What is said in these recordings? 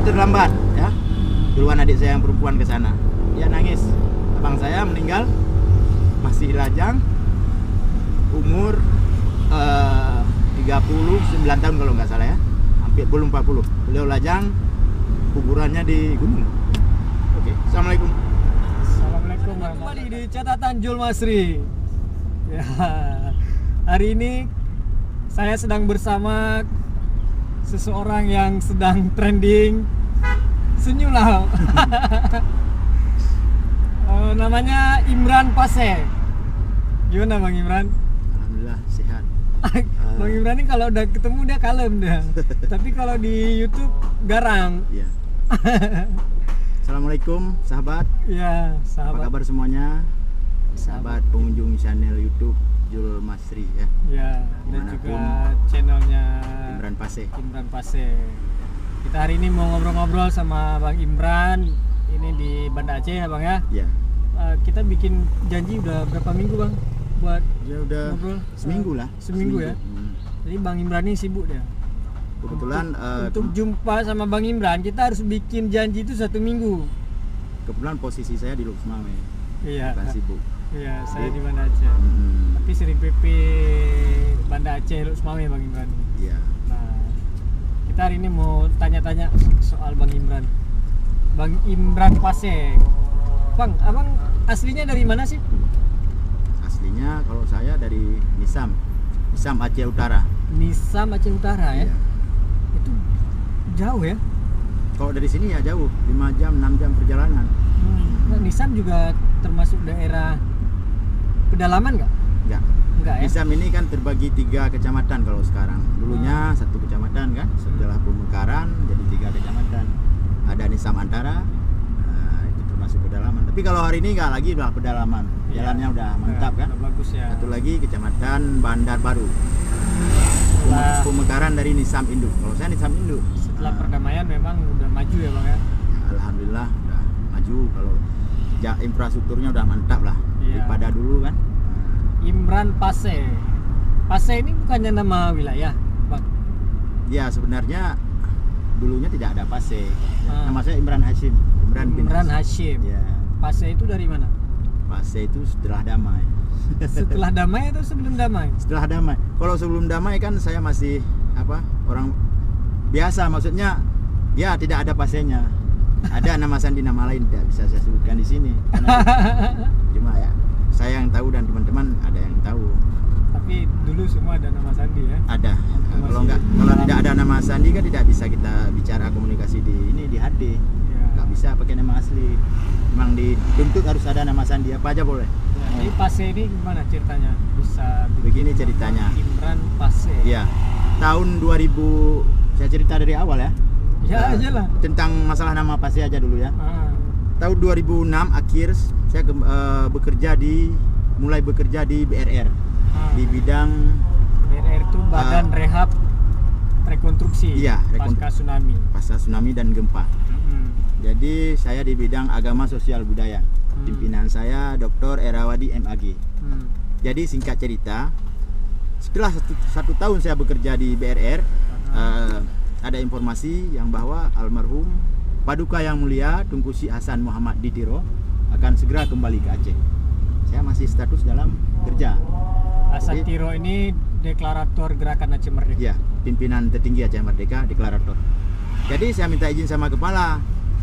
terlambat ya. Duluan adik saya yang perempuan ke sana. Dia nangis. Abang saya meninggal masih lajang, umur 39 tahun kalau nggak salah ya. Hampir belum 40. Beliau lajang, kuburannya di gunung. Oke, assalamualaikum. Assalamualaikum kembali di catatan Jul Masri. Ya, hari ini saya sedang bersama seseorang yang sedang trending senyulau. Namanya Imran Pase. Gimana Bang Imran? Alhamdulillah sehat. Bang Imran ini kalau udah ketemu dia kalem dia. Tapi kalau di YouTube garang. Iya. Assalamualaikum sahabat. Ya, Apa sahabat. kabar semuanya? Sahabat pengunjung channel YouTube Jul Masri ya. Ya, dan Dimanapun. juga channelnya Imran Pase. Imran Pase. Kita hari ini mau ngobrol-ngobrol sama Bang Imran. Ini di Banda Aceh ya Bang ya. Ya. Kita bikin janji udah berapa minggu Bang buat Ya udah ngobrol? seminggu lah. Seminggu ya. Jadi Bang Imran ini sibuk dia. Kebetulan Untuk jumpa sama Bang Imran kita harus bikin janji itu 1 minggu. kebetulan posisi saya di Lubs Mame, Iya. bukan sibuk. Iya, saya di Banda Aceh. Tapi sering PP Banda Aceh Lutz Mame Bang Imran. Iya. Nah, kita hari ini mau tanya-tanya soal Bang Imran. Bang Imran Pase. Bang, abang aslinya dari mana sih? Aslinya kalau saya dari Nisam Aceh Utara. Nisam Aceh Utara ya. Iya. Itu jauh ya. Kalau dari sini ya jauh, 5 jam, 6 jam perjalanan. Nah, Nisam juga termasuk daerah pedalaman nggak? Enggak. Enggak ya. Nisam ini kan terbagi 3 kecamatan kalau sekarang. Dulunya 1 kecamatan kan, setelah pemekaran jadi 3 kecamatan. Ada Nisam Antara, itu termasuk pedalaman. Tapi kalau hari ini nggak lagi udah pedalaman, Iya. jalannya udah mantap kan. Udah bagus ya. Satu lagi kecamatan Bandar Baru. Setelah, Pemekaran dari Nisam Induk. Kalau saya Nisam Induk. setelah perdamaian memang udah maju ya Bang ya. Alhamdulillah udah maju, kalau infrastrukturnya udah mantap lah. Iya. Daripada dulu kan. Imran Pase. Pase ini bukannya nama wilayah, Bang. Ya sebenarnya dulunya tidak ada Pase. Ah. Nama saya Imran Hashim. Imran Hashim. Ya, Pase itu dari mana? Pase itu setelah damai. Setelah damai atau sebelum damai? Setelah damai. Kalau sebelum damai kan saya masih orang biasa, maksudnya ya tidak ada pasenya. Ada nama sandi, nama lain tidak bisa saya sebutkan di sini. Karena cuma ya saya yang tahu dan teman-teman ada yang tahu. Tapi dulu semua ada nama sandi ya. Ada. Kalau tidak ada nama sandi kan tidak bisa kita bicara komunikasi di HD. Ya. Nggak bisa pakai nama asli. Memang dituntut harus ada nama sandi, apa aja boleh. Ya, jadi Pase ini gimana ceritanya? Bisa Begini ceritanya. Imran Pase. Iya. Tahun 2000, saya cerita dari awal ya. Ya aja lah. Tentang masalah nama Pase aja dulu ya. Ah, Tahun 2006 akhir saya mulai bekerja di BRR di bidang BRR itu Badan Rehab Rekonstruksi Iya, pasca tsunami. pasca tsunami dan gempa. Jadi saya di bidang agama sosial budaya. Pimpinan saya Dr. Erawadi MAG. Jadi singkat cerita, setelah satu tahun saya bekerja di BRR, ada informasi yang bahwa almarhum Paduka Yang Mulia Tunku Syekh Hasan Muhammad Ditiro akan segera kembali ke Aceh. Saya masih status dalam kerja. Hasan Jadi- Tiro ini deklarator Gerakan Aceh Merdeka. Ya, pimpinan tertinggi Aceh Merdeka, deklarator. Jadi saya minta izin sama kepala,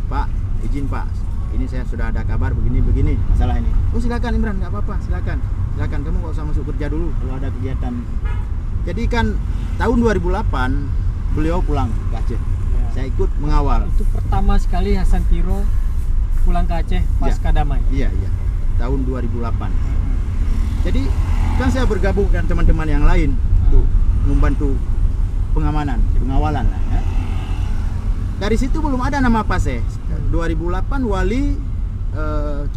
Pak, izin Pak, ini saya sudah ada kabar begini masalah ini. Oh silakan Imran, nggak apa-apa, silakan kamu nggak usah masuk kerja dulu kalau ada kegiatan. Jadi kan tahun 2008 beliau pulang ke Aceh. Ya. Saya ikut mengawal. Itu pertama sekali Hasan Tiro pulang ke Aceh pasca damai. Iya, tahun 2008. Jadi kan saya bergabung dengan teman-teman yang lain untuk membantu pengawalan lah ya. Dari situ belum ada nama Pase. 2008 Wali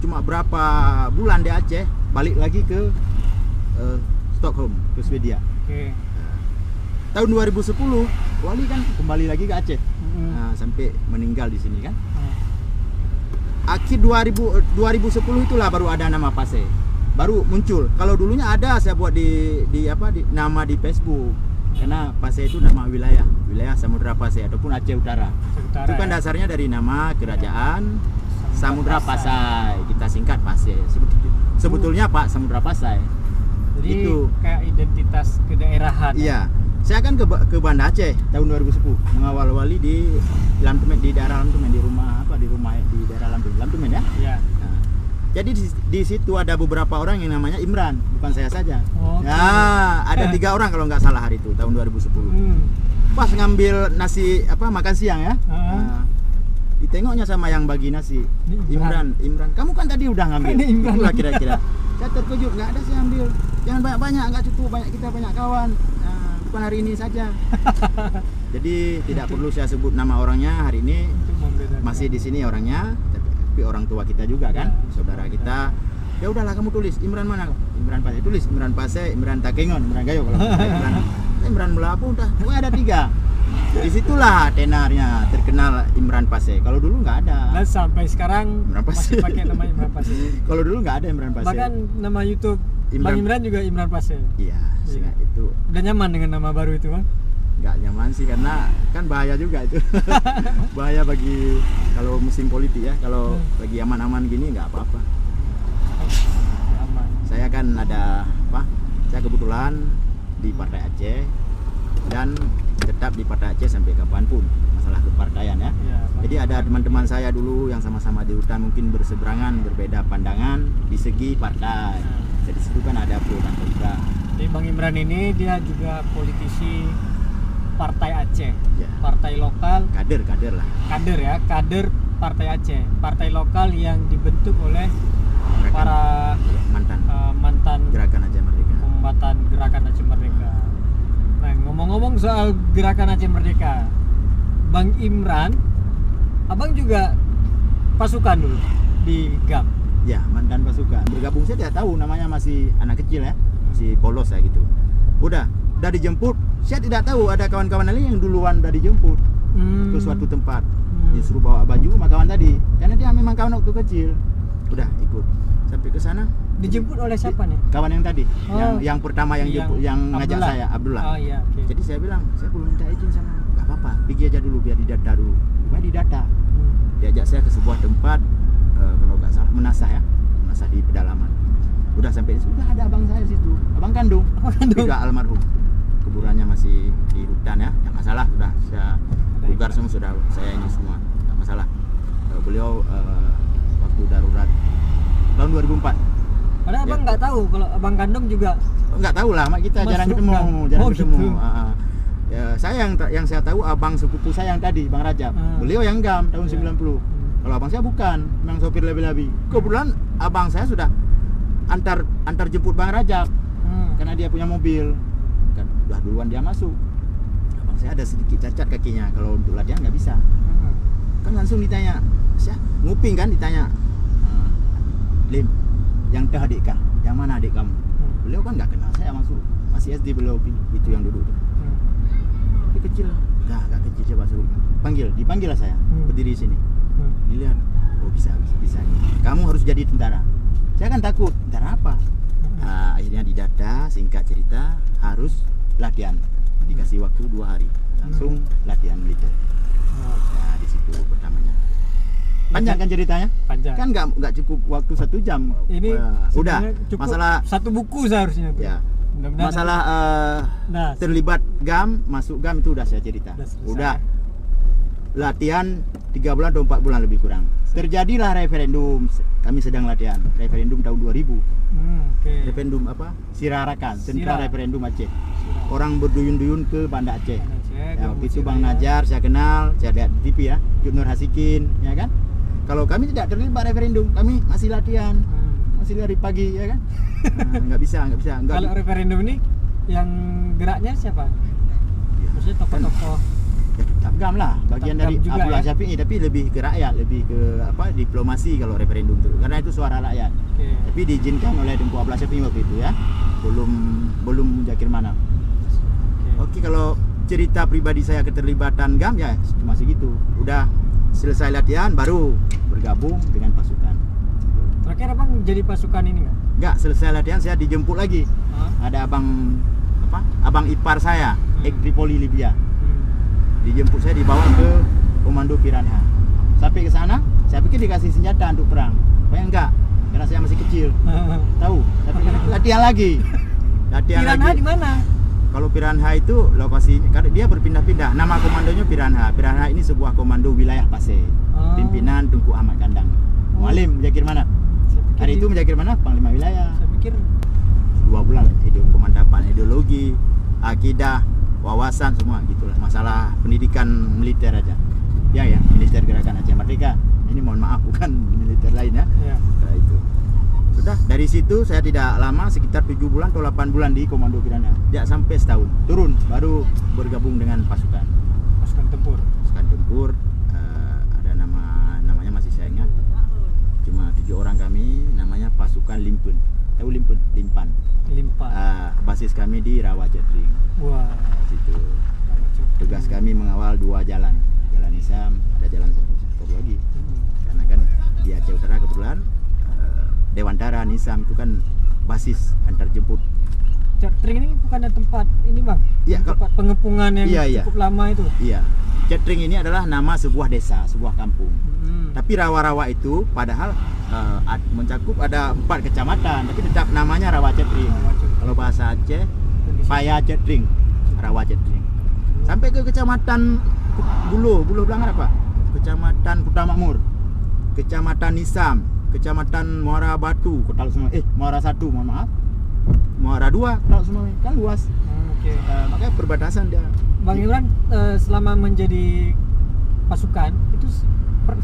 cuma berapa bulan di Aceh, balik lagi ke Stockholm, ke Swedia. Oke. Tahun 2010 Wali kan kembali lagi ke Aceh. Nah, sampai meninggal di sini kan. Akhir 2010 itulah baru ada nama Pase. Baru muncul. Kalau dulunya ada saya buat di nama di Facebook. Karena Pase itu nama wilayah. wilayah Samudra Pasai ataupun Aceh Utara. Utara, Itu kan ya. dasarnya dari nama kerajaan Samudra Pasai. Kita singkat Pasai. Sebetulnya Pak Samudra Pasai. Jadi Itu. kayak identitas kedaerahan. Iya. Saya kan ke Banda Aceh tahun 2010 mengawal-awali di Lamtumen, di daerah Lamtumen, di rumah di daerah Lamtumen ya. Iya. Nah, jadi di situ ada beberapa orang yang namanya Imran, bukan saya saja. Oke. Ya, ada 3 orang kalau nggak salah hari itu tahun 2010. Pas ngambil nasi makan siang ya. Nah, ditengoknya sama yang bagi nasi. Ini Imran, kamu kan tadi udah ngambil. Ini Imran. Itulah kira-kira. Saya terkejut, nggak ada saya ambil. Jangan banyak-banyak, nggak cukup, kita banyak kawan. Nah, bukan hari ini saja. Jadi tidak perlu saya sebut nama orangnya hari ini. Untuk membedakan. Masih di sini orangnya, tapi orang tua kita juga kan, Ya. saudara kita. Ya udahlah kamu tulis Imran mana? Imran Pasai, tulis Imran Pasai, Imran Takengon, Imran Gayo kalau Imran Melapu udah. Pokoknya ada 3. Disitulah tenarnya terkenal Imran Pasai. Kalau dulu nggak ada. Dan sampai sekarang Imran Pasai. masih pakai nama Imran Pasai. Kalau dulu nggak ada Imran Pasai. Bahkan nama YouTube Bang Imran juga Imran Pasai. Iya, sehingga itu Udah nyaman dengan nama baru itu, Bang? nggak nyaman sih karena kan bahaya juga itu. Bahaya bagi kalau musim politik ya. Kalau lagi aman-aman gini nggak apa-apa. Aman. Saya kan ada saya kebetulan di Partai Aceh dan tetap di Partai Aceh sampai kapanpun masalah kepartaian ya. Ya, Jadi ada teman-teman saya dulu yang sama-sama di hutan mungkin berseberangan, berbeda pandangan di segi partai. Jadi situ kan ada pro dan kontra. Jadi Bang Imran ini dia juga politisi Partai Aceh, Ya. partai lokal, Kader lah. kader ya, kader Partai Aceh, partai lokal yang dibentuk oleh Gerakan- para mantan mantan Gerakan Aceh Merdeka. kombatan Gerakan Aceh Merdeka. Nah, ngomong-ngomong soal Gerakan Aceh Merdeka, Bang Imran, abang juga pasukan dulu di GAM. Ya, mantan pasukan. Bergabung saya tidak tahu, namanya masih anak kecil ya, masih polos ya gitu. Udah dijemput, saya tidak tahu ada kawan-kawan lain yang duluan udah dijemput ke suatu tempat. Disuruh bawa baju sama kawan tadi, karena dia memang kawan waktu kecil. Udah ikut sampai ke sana. Dijemput oleh siapa nih? Kawan yang tadi, Oh. yang pertama yang jemput, yang ngajak Abdullah. saya, Abdullah. Oh iya, oke. Jadi saya bilang, saya belum minta izin sama, nggak apa-apa, pergi aja dulu biar didata dulu. Cuma didata. Diajak saya ke sebuah tempat, kalau nggak salah menasah ya, menasah di pedalaman. Udah sampai di situ, udah ada abang saya di situ, abang kandung, juga almarhum. Kuburannya masih di hutan ya, nggak masalah, sudah saya bugar semua, sudah saya ini semua, nggak masalah. Beliau waktu darurat tahun 2004. Padahal abang Ya. nggak tahu kalau abang kandung juga. Nggak tahu lah, mak kita jarang Masuk ketemu, nggak? jarang Oh, ketemu. gitu. Ya, saya yang saya tahu abang sepupu saya yang tadi, Bang Rajab. Beliau yang GAM tahun Ya. 90. Kalau abang saya bukan, memang sopir labi-labi. Kebetulan abang saya sudah antar jemput Bang Rajab karena dia punya mobil. Kan udah duluan dia masuk. Abang saya ada sedikit cacat kakinya, kalau untuk latihan nggak bisa. Kan langsung ditanya, saya nguping kan ditanya, Lim, yang teh adik kah? Yang mana adik kamu? Beliau kan nggak kenal saya, masih SD beliau itu yang duduk. Tapi kecil, nggak kecil, coba suruh dipanggil lah saya, berdiri di sini. Dilihat, oh bisa. Kamu harus jadi tentara. Saya kan takut, tentara apa? Nah, akhirnya didata, singkat cerita, harus latihan. Dikasih waktu 2 hari, langsung latihan militer. Nah, di situ pertamanya. Panjang kan ceritanya? Panjang. Kan nggak cukup waktu 1 jam. Ini Udah sebenarnya cukup masalah 1 buku seharusnya tuh. ya. Mudah-mudahan Masalah Nah, terlibat GAM, masuk GAM itu udah saya cerita. selesai. Udah latihan 3 bulan atau 4 bulan lebih kurang. Terjadilah referendum. Kami sedang latihan referendum tahun 2000. oke. Referendum apa? Sirarakan, sentra Sira. referendum Aceh. Orang berduyun-duyun ke Banda Aceh. Banda Aceh, Ya, waktu itu Bang Siraya. Najar saya kenal, saya lihat di TV ya, Nur Hasikin, ya kan? Kalau kami tidak terlibat referendum, kami masih latihan, masih dari pagi, ya kan? Nah, nggak bisa. Kalau referendum ini yang geraknya siapa? Ya, Maksudnya tokoh-tokoh. ya, tetap GAM lah, bagian Tetap dari GAM juga, Abdullah ya? Syafi'i, tapi lebih ke rakyat, lebih ke diplomasi kalau referendum itu, karena itu suara rakyat. Oke. Tapi diizinkan oleh Tunku Abdullah Syafi'i waktu itu ya, belum Zakir Manaf. Oke, kalau cerita pribadi saya keterlibatan GAM ya cuma segitu. Udah selesai latihan baru bergabung dengan pasukan. Terakhir abang jadi pasukan ini nggak? Enggak, selesai latihan saya dijemput lagi. Ada abang ipar saya, Tripoli Libya. dijemput, saya dibawa ke Komando Piranha. Sampai ke sana, saya pikir dikasih senjata untuk perang. Pokoknya enggak, karena saya masih kecil. Tahu, tapi latihan lagi. Latihan Piranha lagi. di mana? Kalau Piranha itu lokasinya, karena dia berpindah-pindah. Nama komandonya Piranha. Piranha ini sebuah komando wilayah Pasir. Pimpinan Tunku Ahmad Kandang. Mualim Menjakir Manap. Hari itu Menjakir Manap Panglima Wilayah. Saya pikir 2 bulan itu pemantapan ideologi, akidah, wawasan semua gitulah. Masalah pendidikan militer aja. Ya, militer Gerakan Aceh Merdeka. Ini mohon maaf bukan militer lain ya. Nah, itu. Sudah dari situ saya tidak lama, sekitar 7 bulan atau 8 bulan di Komando Piranha. Tidak sampai setahun. Turun baru bergabung dengan pasukan tempur. Pasukan tempur, ada namanya masih saya ingat. Cuma 7 orang kami, namanya pasukan Limpun. Tahu Limpun? Limpan. Basis kami di Rawa Cetring. Wah, situ. Tugas kami mengawal 2 jalan. Jalan Nisam, ada jalan satu lagi. Karena kan di Aceh Utara kebetulan Dewantara, Nisam itu kan basis antar jemput. Cetring ini bukan tempat ini bang? Iya, tempat pengepungan yang cukup lama itu. Iya, Cetring ini adalah nama sebuah desa, sebuah kampung. Tapi rawa-rawa itu padahal mencakup ada 4 kecamatan, tapi tetap namanya Rawa Cetring. Kalau bahasa Aceh, Paya Cetring, Rawa Cetring. Sampai ke kecamatan Buluh Belanggar apa? Kecamatan Kuta Makmur, kecamatan Nisam, kecamatan Muara Batu, Kota semua. Muara 1, mohon maaf. Muara 2, Kota semua. Kan luas. Makanya perbatasan dia. Bang Imran selama menjadi pasukan itu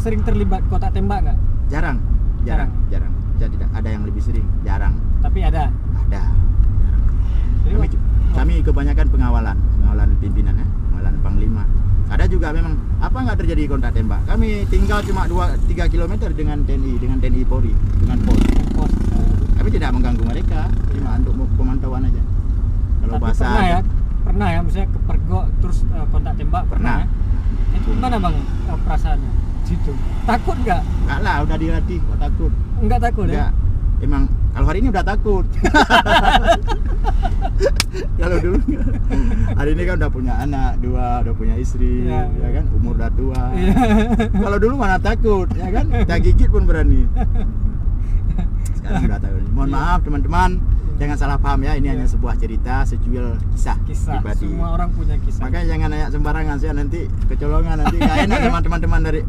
sering terlibat kotak tembak nggak? Jarang. Jadi tidak ada yang lebih sering, jarang. Tapi ada. Jarang. Kami kebanyakan pengawalan pimpinan ya, pengawalan panglima. Ada juga memang nggak terjadi kontak tembak. Kami tinggal cuma 2-3 km dengan TNI Polri, dengan pos. Kami tidak mengganggu mereka, cuma untuk pemantauan aja. Kalau tapi bahasa pernah ya, misalnya ke Pergok terus kontak tembak pernah. Itu gimana bang perasaannya? Situ takut nggak? Nggak lah, udah dilatih kok takut. Nggak takut ya? Emang kalau hari ini udah takut. Kalau dulu hari ini kan udah punya anak 2, udah punya istri, ya kan, umur udah tua. Kalau dulu mana takut, ya kan, kita gigit pun berani. Sekarang udah tahu. Mohon maaf teman-teman, jangan salah paham ya, ini hanya sebuah cerita, secuil kisah pribadi. Semua orang punya kisah. Makanya jangan nanya sembarangan, saya nanti kecolongan, nanti nggak enak sama teman-teman dari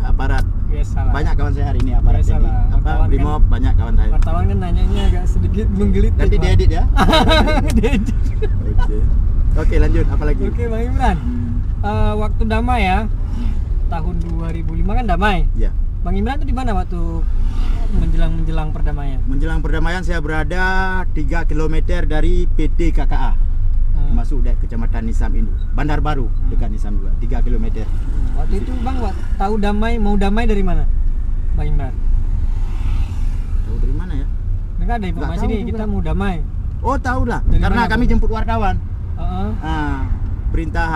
aparat. Biasalah. Banyak kawan saya hari ini aparat TNI, Brimob, banyak kawan saya. Wartawan kan nanyanya agak sedikit menggelitik. Nanti diedit ya. Diedit. Oke, lanjut apa lagi? Oke, Bang Imran. Waktu damai ya. Tahun 2005 kan damai. Iya. Bang Imran itu di mana waktu menjelang perdamaian? Menjelang perdamaian saya berada 3 km dari PT KKA. Masuk dari kecamatan Nisam Induk, Bandar Baru dekat Nisam juga, 3 km. Waktu itu Bang tahu mau damai dari mana? Bang Imran. Tahu dari mana ya? Enggak ada informasi nih kita mau damai. Oh, tahu lah. Karena kami jemput wartawan. Perintah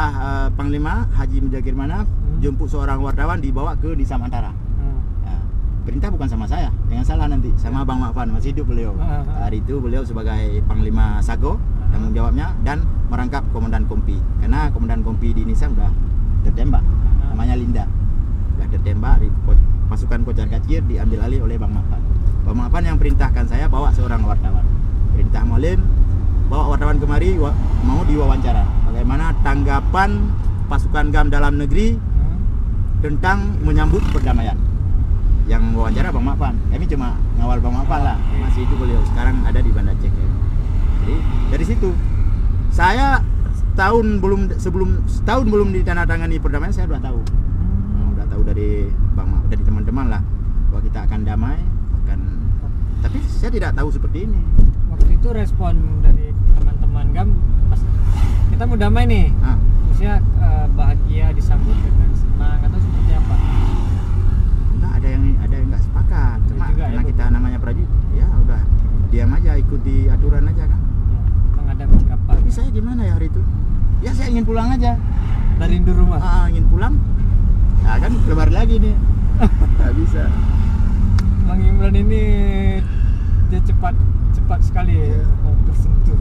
Panglima Haji Menjakir Manap jemput seorang wartawan dibawa ke Nisam Antara. Perintah bukan sama saya, jangan salah nanti, sama Bang Makfan, masih hidup beliau. Hari itu beliau sebagai Panglima Sago, tanggung jawabnya, dan merangkap Komandan Kompi. Karena Komandan Kompi di Nisam sudah tertembak, namanya Linda. Sudah tertembak, pasukan Kocar Kacir diambil alih oleh Bang Makfan. Bang Makfan yang perintahkan saya bawa seorang wartawan. Perintah Mualim, bawa wartawan kemari, mau diwawancara. Bagaimana tanggapan pasukan GAM dalam negeri tentang menyambut perdamaian. Yang wawancara Bang Makfan, kami cuma ngawal Bang Makfan lah, masih itu beliau, sekarang ada di Banda Aceh. Jadi dari situ saya setahun belum ditandatangani perdamaian, saya udah tahu dari dari teman-teman lah bahwa kita akan damai, tapi saya tidak tahu seperti ini. Waktu itu respon dari teman-teman GAM pas kita mau damai nih, maksudnya bahagia disambut dengan senang atau seperti apa? Ada yang nggak sepakat, cuma karena kita namanya prajurit, ya udah diam aja, ikuti aturan aja kan. Memang ada beberapa. Tapi saya gimana ya hari itu? Ya saya ingin pulang aja. Dari rindu rumah. Ingin pulang. Nah kan keluar lagi nih. Nggak bisa. Bang Imran ini dia cepat sekali mau tersentuh.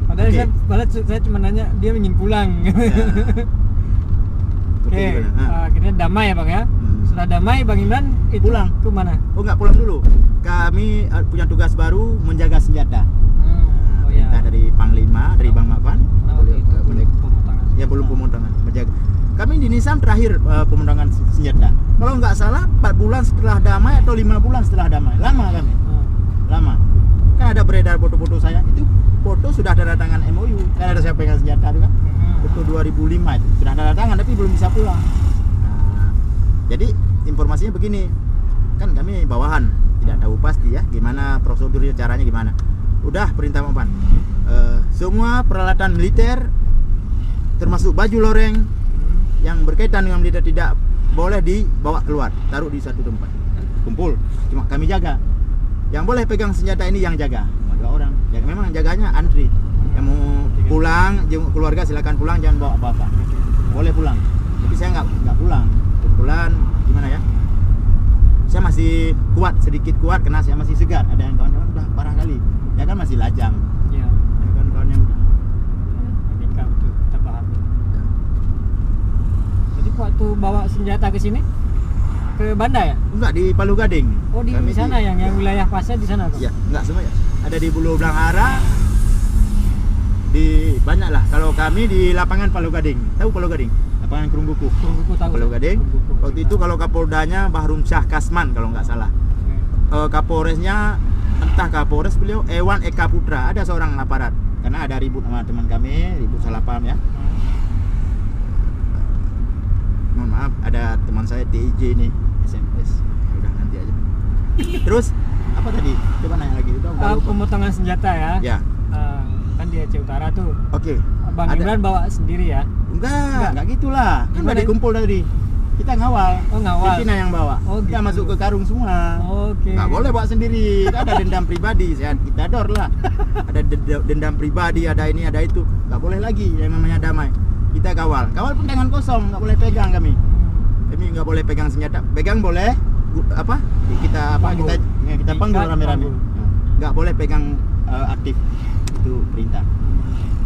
Padahal saya cuma nanya dia ingin pulang. Ya. Oke, gimana? akhirnya damai ya Bang ya. Setelah damai Bang Imran itu Pulang. ke mana? Oh nggak pulang dulu. Kami punya tugas baru menjaga senjata. Oh ya. Perintah dari Panglima, dari Bang Mapan. Nah, waktu itu pemotongan. Ya belum pemotongan, menjaga. Kami di Nisam terakhir pemotongan senjata. Kalau nggak salah 4 bulan setelah damai atau 5 bulan setelah damai. Lama kami. Lama. Kan ada beredar foto-foto saya. Itu foto sudah ada tangan MOU. Kan ada saya pegang senjata itu kan. Foto 2005 itu sudah ada tangan tapi belum bisa pulang. Nah, jadi informasinya begini. Kan kami bawahan, tidak tahu pasti ya gimana prosedurnya, caranya gimana. Udah perintah Mapan. Semua peralatan militer termasuk baju loreng yang berkaitan dengan militer tidak boleh dibawa keluar, taruh di satu tempat. Kumpul, cuma kami jaga. Yang boleh pegang senjata ini yang jaga, cuma 2 orang. Jaga, memang jaganya antri. Yang mau pulang, jenguk keluarga silakan pulang, jangan bawa apa-apa. Boleh pulang. Tapi saya nggak pulang. Kebetulan gimana ya? Saya masih kuat, sedikit kuat karena saya masih segar. Ada yang kawan-kawan udah parah kali. Ya kan masih lajang. Iya. Ada kawan-kawan yang Nikah betul, kita pahami. Jadi waktu bawa senjata ke sini ke Banda ya? enggak di Palu Gading. Oh di Kami sana yang wilayah pasnya di sana tuh? Iya, enggak semua ya. Ada di Bulu Blangara. Di banyak lah. Kalau kami di lapangan Palu Gading. Tahu Palu Gading? Lapangan Kerungguku. Kerungguku tahu. Palu Gading. Kerungguku. Waktu itu kalau Kapoldanya Bahrum Syah Kasman kalau nggak salah. Kapolresnya entah Kapolres beliau Ewan Eka Putra, ada seorang aparat. Karena ada ribut sama teman kami, ribut salah paham ya. Mohon maaf, ada teman saya TIJ nih, SMS. Udah nanti aja. Terus apa tadi? Coba nanya lagi. Udah lupa. Pemotongan senjata ya? Ya. Kan di Aceh Utara tuh. Oke. Bang Imran bawa sendiri ya? Enggak gitu lah. Kan Gimana? udah dikumpul tadi. Kita ngawal. Oh ngawal. Pimpinan yang bawa. Oh, Kita gitu. masuk ke karung semua. Oke. Nggak boleh bawa sendiri. Ada dendam pribadi. Kita dor lah. Ada dendam pribadi, ada ini, ada itu. Nggak boleh lagi yang namanya damai. Kita kawal. Kawal pun tangan kosong, nggak boleh pegang kami. Kami nggak boleh pegang senjata. Pegang boleh apa? Kita Panggul. kita panggil Ikat, rame-rame. panggul. Nggak boleh pegang aktif. Itu perintah.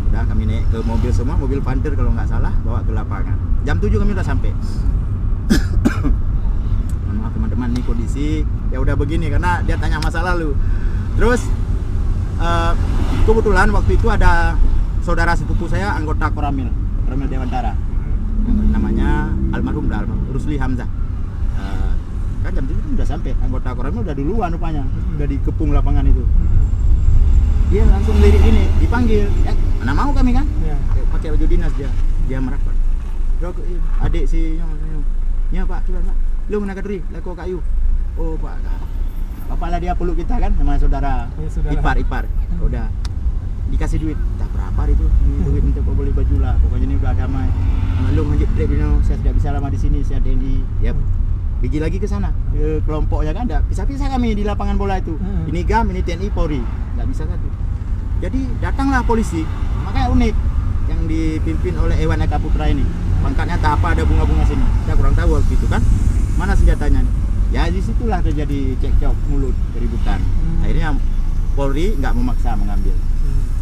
Udah kami naik ke mobil semua, mobil Panther kalau nggak salah, bawa ke lapangan. Jam 7 kami udah sampai. Mohon maaf teman-teman, nih kondisi ya udah begini karena dia tanya masa lalu. Terus kebetulan waktu itu ada saudara sepupu saya anggota Koramil Dewantara. Namanya almarhum Rusli Hamzah. Kan jam 7 kan udah sampai, anggota Koramil udah duluan rupanya, udah dikepung lapangan itu. Dia langsung lirik ini, dipanggil. Ya, mana mau kami kan? Ya. Pakai baju dinas dia merapat. Adik si Nya Pak, coba Pak. Lu mana kadri? Lako kayu. Oh Pak. Bapak lah dia peluk kita kan sama saudara. Ya, saudara. Ipar. Udah dikasih duit. Tak berapa itu? Ini duit untuk beli baju lah. Pokoknya ini udah damai. Lu ngajak trip ini, saya tidak bisa lama di sini, saya TNI. Ya. Pergi lagi ke sana, ke kelompoknya kan ada. Pisah-pisah kami di lapangan bola itu. Ini GAM, ini TNI, Polri. Nggak bisa satu. Jadi datanglah polisi. Makanya unik yang dipimpin oleh Ewan Eka Putra ini. Pangkatnya tak apa, ada bunga-bunga sini. Saya kurang tahu waktu itu kan. Mana senjatanya? Ya di situlah terjadi cekcok mulut, keributan. Akhirnya Polri nggak memaksa mengambil.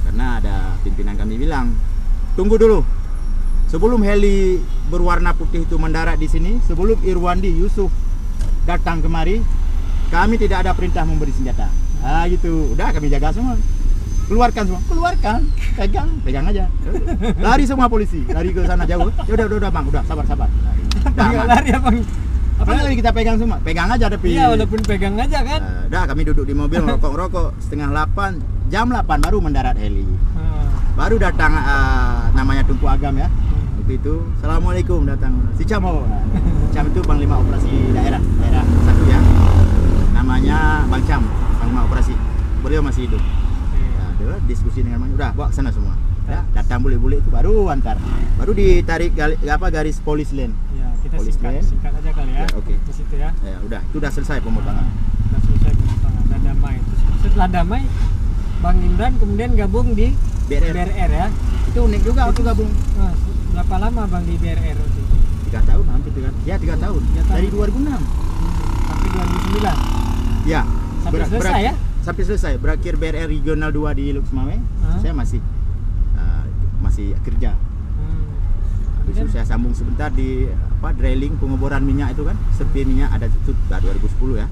Karena ada pimpinan kami bilang, tunggu dulu. Sebelum heli berwarna putih itu mendarat di sini, sebelum Irwandi Yusuf datang kemari, kami tidak ada perintah memberi senjata. Gitu. Udah kami jaga semua. Keluarkan semua, keluarkan, pegang aja. Lari semua polisi, lari ke sana jauh. Ya udah Bang, udah sabar. Nggak lari ya Bang? Apa lagi kita pegang semua? Pegang aja tapi. Iya walaupun pegang aja kan. Udah kami duduk di mobil ngerokok, setengah 8, jam 8 baru mendarat heli. Baru datang namanya Tunku Agam ya. Waktu itu, Assalamualaikum datang. Si Camo. Cam itu Panglima Operasi daerah 1 ya. Namanya Bang Cam, Panglima Operasi. Beliau masih hidup. Udah diskusi dengan Bang, udah bawa sana semua. Ya, datang bule-bule itu baru antar. Baru ditarik garis polis lane. Ya, kita Polis singkat aja kali ya. Ya, oke. Di situ ya. Ya, udah, itu udah selesai pemotongan. Udah selesai pemotongan, udah damai. Terus setelah damai, Bang Imran kemudian gabung di BRR ya. Itu unik juga waktu gabung. Nah, berapa lama Bang di BRR waktu itu? 3 tahun, hampir 3 tahun. Ya, 3 tahun. Dari 2006 sampai 2009. Ya. Sampai selesai ya? Sampai selesai. Berakhir BRR Regional 2 di Luxmawe. Saya masih kerja. Habis itu saya sambung sebentar di drilling pengeboran minyak itu kan, survei minyak ada itu 2010 ya.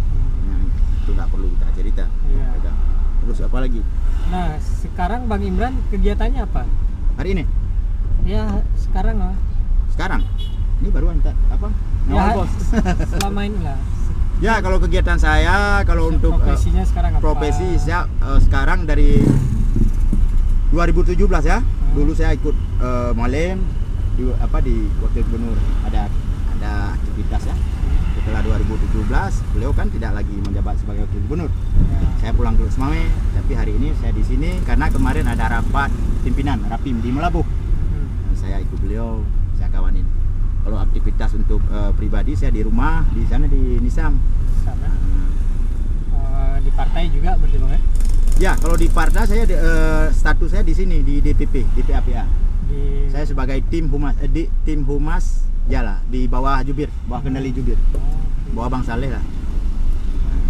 Itu nggak perlu kita cerita. Iya. Terus apa lagi? Nah, sekarang Bang Imran kegiatannya apa? Hari ini? Ya, sekarang lah. Sekarang? Ini baru apa? Ngawal Ya, bos. selama ini lah. Ya, kalau kegiatan saya, kalau untuk profesinya sekarang apa? profesi saya sekarang dari 2017 ya. Dulu saya ikut Malem di wakil gubernur ada aktivitas ya. Setelah 2017 beliau kan tidak lagi menjabat sebagai wakil gubernur. Saya pulang ke Semame, tapi hari ini saya di sini karena kemarin ada rapat pimpinan Rapim di Melabuh. Saya ikut beliau, saya kawanin. Kalau aktivitas untuk pribadi saya di rumah di sana di Nisam. Sana. Di partai juga berarti Bang ya? Ya, kalau di partai saya status saya di sini di DPP, DPAPA. Saya sebagai tim humas Jala di bawah Jubir, bawah kendali Jubir. Bawah Bang Saleh lah.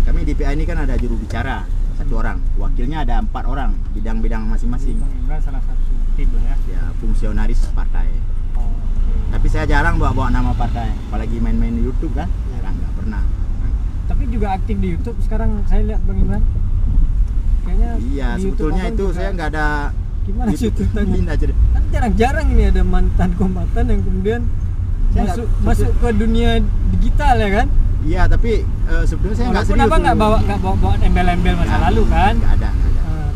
Kami di DPA ini kan ada juru bicara 1 orang, wakilnya ada 4 orang, bidang-bidang masing-masing. Bang Imran salah satu tim ya? Ya, fungsionaris partai. Tapi saya jarang bawa nama partai, apalagi main-main YouTube kan, nggak pernah. Tapi juga aktif di YouTube sekarang saya lihat Bang Imran. Kayaknya Iya, di sebetulnya YouTube itu juga. saya nggak ada. Gimana sih ceritanya? Aja deh. Kan jarang-jarang ini ada mantan kombatan yang kemudian Saya masuk ke dunia digital ya kan? Iya, tapi sebetulnya saya nggak Walaupun serius. apa nggak bawa embel-embel masa lalu kan? Nggak ada.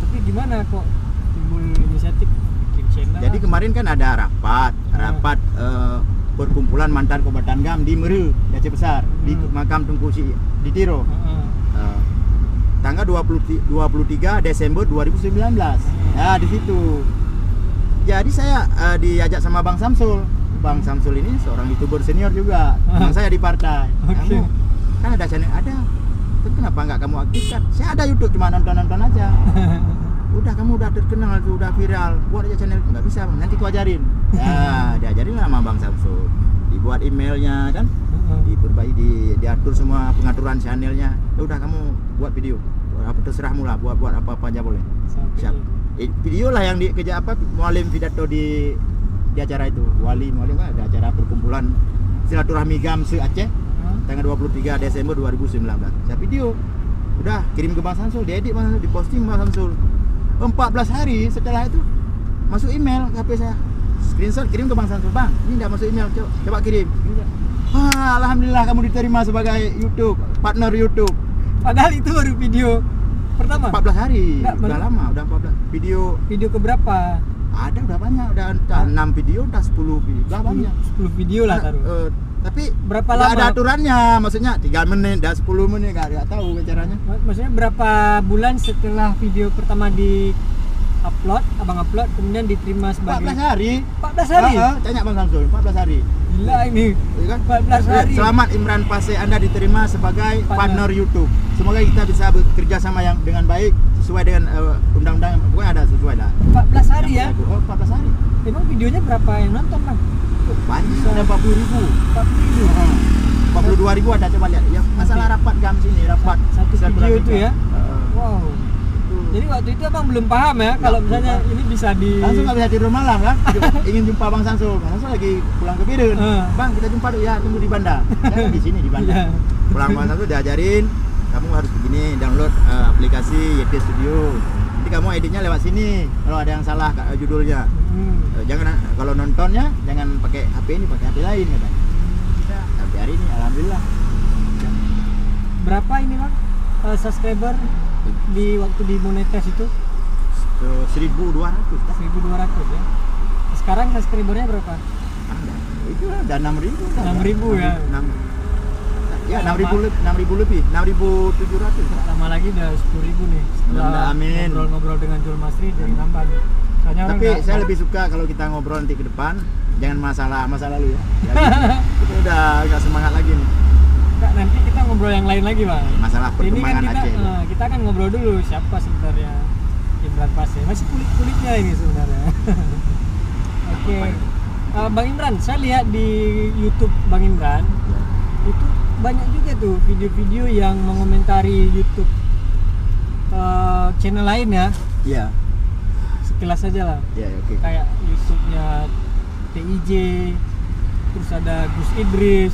Tapi gimana kok timbul inisiatif bikin channel? Jadi kemarin kan ada rapat perkumpulan mantan kombatan GAM di Meru, di Aceh Besar, di makam Tunku di Tiro. Tanggal 23 Desember 2019. Nah, di situ. Jadi saya diajak sama Bang Samsul. Bang Samsul ini seorang YouTuber senior juga. Teman saya di partai. Kamu kan ada channel ada. Tapi kenapa nggak kamu aktifkan? Saya ada YouTube cuma nonton aja. Udah kamu udah terkenal tuh, udah viral. Buat aja channel. Nggak bisa, Bang. Nanti ku ajarin. Ya, diajarin lah sama Bang Samsul. Dibuat emailnya kan. Diperbaiki, diatur semua pengaturan channelnya. Ya udah kamu buat video. Apa terserahmu lah, buat apa aja boleh. Siap. Video lah yang dikejar Mualim pidato di acara itu. Mualim kan ada acara perkumpulan silaturahmi GAM se-Aceh tanggal 23 Desember 2019. Saya video. Udah kirim ke Bang Samsul, diedit Bang Samsul, diposting Bang Samsul. 14 hari setelah itu masuk email ke HP saya. Screenshot kirim ke Bang Samsul, Bang, ini udah masuk email, coba kirim. Alhamdulillah kamu diterima sebagai YouTube, partner YouTube. Padahal itu baru video pertama. 14 hari. Nggak, udah lama, udah 14. Video keberapa? Ada udah banyak, udah 6 video, udah 10 video. Udah banyak. 10 video lah taruh. Tapi berapa nggak lama? ada aturannya, maksudnya 3 menit, dah 10 menit, nggak tahu caranya. Maksudnya berapa bulan setelah video pertama di upload, abang upload, kemudian diterima sebagai 14 hari. 14 hari? Tanya Bang Samsul, 14 hari. Gila ini. Ya kan? 14 hari. Selamat Imran Pase, Anda diterima sebagai partner YouTube. Semoga kita bisa bekerja sama yang dengan baik sesuai dengan undang-undang, pokoknya ada sesuai lah. 14 hari ya? 14 hari. Emang videonya berapa yang nonton Bang? Banyak, ada 40.000. 40.000. 42.000 ada, coba lihat. Ya, masalah rapat GAM sini, rapat satu video itu ya? Wow. Itu. Jadi waktu itu abang belum paham ya kalau misalnya ini bisa di Langsung nggak bisa tidur malam kan? Ingin jumpa Bang Samsul. Bang Samsul lagi pulang ke Bidun. Bang, kita jumpa dulu ya, tunggu di Banda. Ya, di sini di Banda. Pulang Bang Samsul diajarin, kamu harus begini, download aplikasi YT Studio. Nanti kamu editnya lewat sini. Kalau ada yang salah judulnya. Jangan kalau nontonnya jangan pakai HP ini, pakai HP lain katanya. Sampai hari ini alhamdulillah. Berapa ini Bang? Subscriber di waktu di monetis itu 1.200 kan? 1.200 ya. Sekarang subscribernya berapa? Itu ada 6.000. 6.000 ya. 6.000 lebih, 6.700. Lama lagi udah 10.000 nih. Setelah amin. Ngobrol-ngobrol dengan Jul Masri dari nambah. Soalnya Tapi saya lebih suka kalau kita ngobrol nanti ke depan, jangan masa lalu ya. Kita udah agak semangat lagi nih. Enggak, nanti kita ngobrol yang lain lagi Bang. Masalah perkembangan ini kan Aceh. kita akan ngobrol dulu siapa sebenarnya Imran Pase. Masih kulit-kulitnya ini sebenarnya. Oke. Bang Imran, saya lihat di YouTube Bang Imran itu banyak juga tuh video-video yang mengomentari YouTube channel lain ya. Iya. Sekilas aja lah. Iya, oke. Kayak YouTube-nya TIJ, terus ada Gus Idris.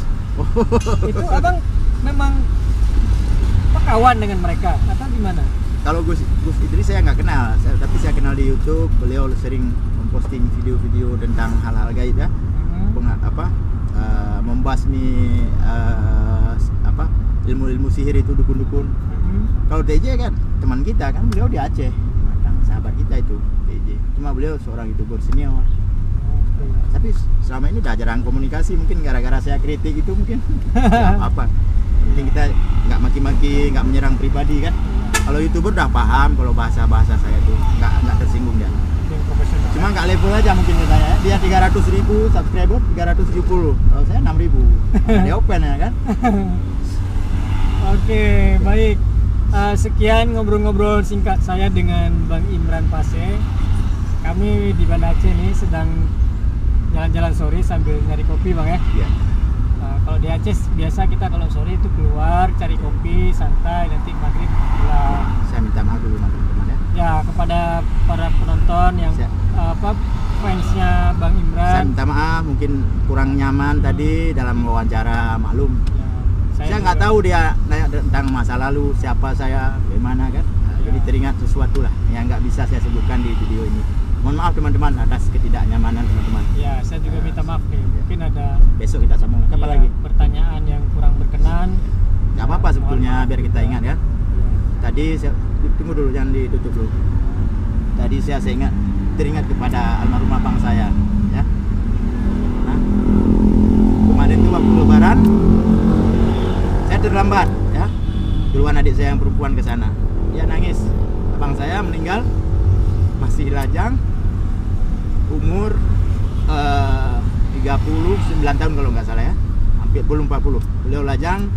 Itu abang memang kawan dengan mereka atau gimana? Kalau Gus Idris saya nggak kenal, tapi saya kenal di YouTube. Beliau sering memposting video-video tentang hal-hal gaib ya, membasmi ilmu-ilmu sihir itu, dukun-dukun. Kalau DJ kan teman kita kan, beliau di Aceh, sahabat kita itu DJ. Cuma beliau seorang YouTuber senior. Tapi selama ini udah jarang komunikasi, mungkin gara-gara saya kritik itu mungkin. Nggak apa-apa. Penting kita nggak maki-maki, nggak menyerang pribadi kan. Kalau YouTuber udah paham kalau bahasa saya tuh nggak tersinggung dia. Cuma nggak level aja mungkin ke saya. Dia 300.000 subscriber, 370. Kalau saya 6.000. Dia open ya kan. Oke, baik. Sekian ngobrol-ngobrol singkat saya dengan Bang Imran Pase. Kami di Banda Aceh nih sedang jalan-jalan sore sambil nyari kopi, Bang ya. Iya. Kalau di Aceh biasa kita kalau sore itu keluar cari kopi santai, nanti maghrib pulang. Saya minta maaf dulu teman-teman ya. Ya, kepada para penonton yang fansnya Bang Imran. Saya minta maaf mungkin kurang nyaman tadi dalam wawancara, maklum. Ya, saya nggak tahu dia nanya tentang masa lalu, siapa saya, bagaimana kan. Jadi teringat sesuatu lah yang nggak bisa saya sebutkan di video ini. Mohon maaf teman-teman atas ketidaknyamanan teman-teman. Ya, saya juga minta maaf nih. Mungkin ada besok kita sambung apa lagi? Pertanyaan yang kurang berkenan. Nggak apa-apa sebetulnya, biar kita ingat ya. Tadi saya tunggu dulu, jangan ditutup dulu. Tadi saya teringat kepada almarhum abang saya, ya. Nah, kemarin itu waktu Lebaran saya terlambat, ya. Duluan adik saya yang perempuan ke sana. Dia nangis. Abang saya meninggal masih lajang, umur 39 tahun kalau nggak salah ya, hampir belum 40. Beliau lajang,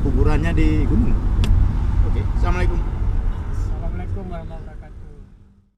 kuburannya di gunung. Oke, assalamualaikum. Assalamualaikum warahmatullahi wabarakatuh.